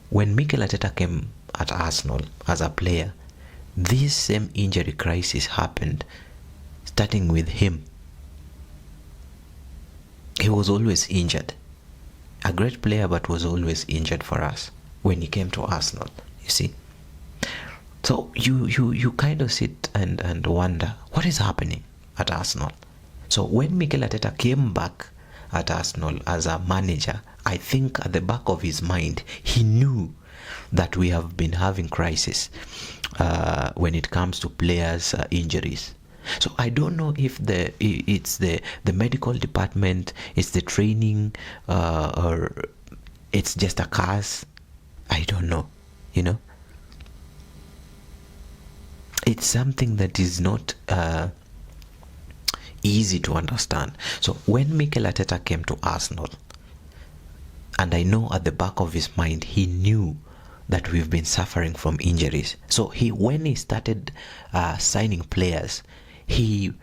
when Mikel Arteta came at Arsenal as a player, this same injury crisis happened, starting with him. He was always injured. A great player, but was always injured for us when he came to Arsenal, you see. So you kind of sit and wonder, what is happening at Arsenal? So when Mikel Arteta came back at Arsenal as a manager, I think at the back of his mind, he knew that we have been having crisis when it comes to players' injuries. So I don't know if it's the medical department, it's the training, or it's just a curse. I don't know, you know. It's something that is not easy to understand. So when Mikel Arteta came to Arsenal, and I know at the back of his mind, he knew that we've been suffering from injuries. So when he started signing players, he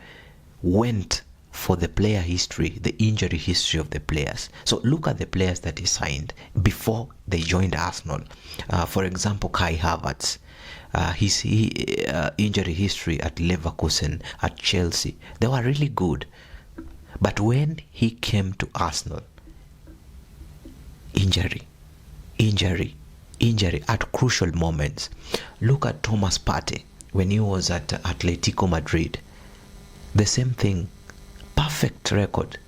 went for the player history, the injury history of the players. So look at the players that he signed before they joined Arsenal. For example, Kai Havertz. His injury history at Leverkusen, at Chelsea, they were really good. But when he came to Arsenal, injury at crucial moments. Look at Thomas Partey when he was at Atletico Madrid. The same thing, perfect record.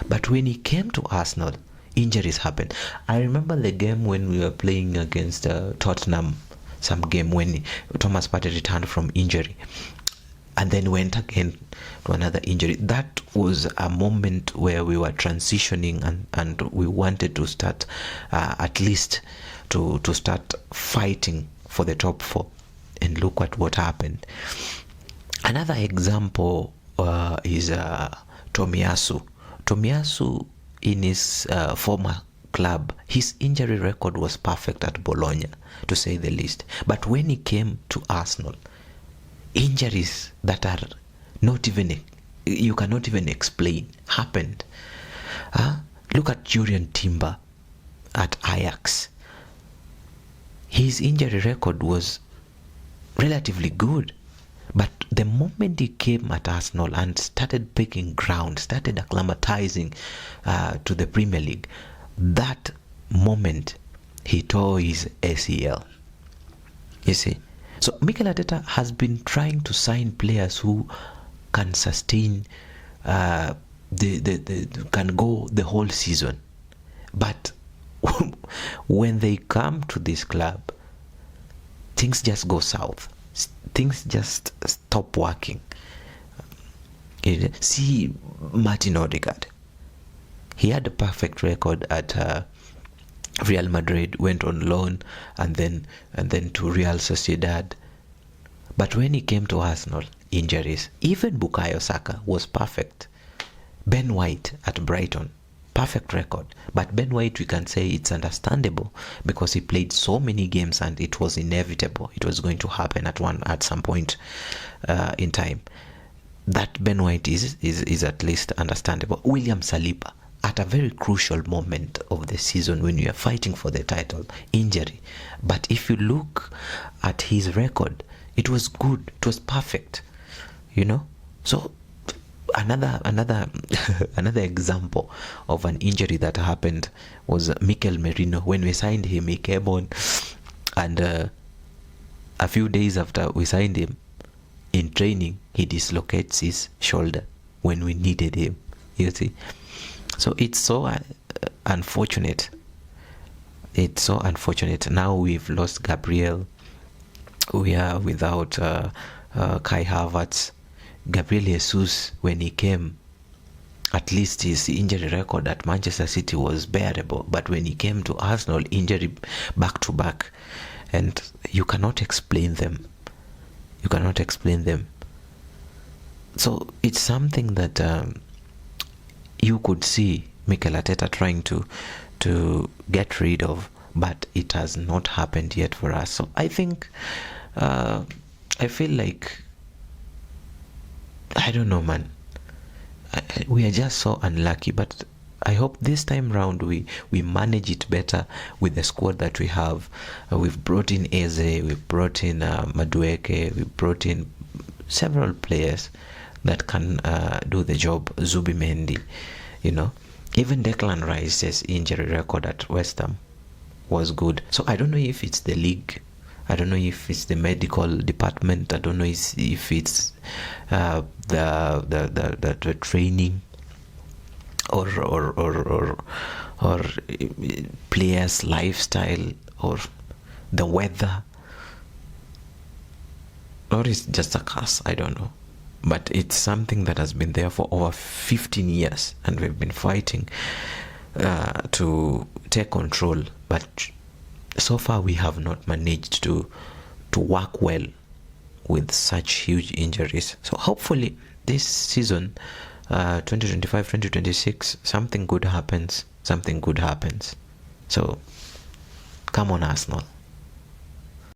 But when he came to Arsenal, injuries happened. I remember the game when we were playing against Tottenham, some game when Thomas Partey returned from injury and then went again to another injury. That was a moment where we were transitioning and we wanted to start at least to start fighting for the top four. And look at what happened. Another example is Tomiyasu. Tomiyasu, in his former club, his injury record was perfect at Bologna, to say the least. But when he came to Arsenal, injuries that are not even, you cannot even explain, happened. Look at Julian Timber at Ajax. His injury record was relatively good, but the moment he came at Arsenal and started picking ground, started acclimatizing to the Premier League, that moment he tore his ACL. You see, so Mikel Arteta has been trying to sign players who can sustain can go the whole season, but when they come to this club, things just go south. Things just stop working. See Martin Odegaard. He had a perfect record at Real Madrid, went on loan and then to Real Sociedad. But when he came to Arsenal, injuries. Even Bukayo Saka was perfect. Ben White at Brighton, perfect record. But Ben White, we can say it's understandable because he played so many games and it was inevitable. It was going to happen at some point in time. That Ben White is at least understandable. William Saliba, at a very crucial moment of the season when you are fighting for the title, injury. But if you look at his record, it was good. It was perfect. You know? So another example of an injury that happened was Mikel Merino. When we signed him, he came on, and a few days after we signed him, in training, he dislocates his shoulder when we needed him. You see? So it's so unfortunate. It's so unfortunate. Now we've lost Gabriel. We are without Kai Havertz. Gabriel Jesus, when he came, at least his injury record at Manchester City was bearable. But when he came to Arsenal, injury back to back. And you cannot explain them. You cannot explain them. So it's something that you could see Mikel Arteta trying to get rid of, but it has not happened yet for us. So I think I feel like, I don't know, man, we are just so unlucky. But I hope this time round we manage it better with the squad that we have. We've brought in Eze, we've brought in Madueke, we've brought in several players that can do the job. Zubimendi, even Declan Rice's injury record at West Ham was good. So I don't know if it's the league, I don't know if it's the medical department, I don't know if it's the training or players' lifestyle or the weather, or it's just a curse. I don't know, but it's something that has been there for over 15 years, and we've been fighting to take control, but so far we have not managed to work well with such huge injuries. So hopefully this season, 2025-2026, something good happens. So come on, Arsenal.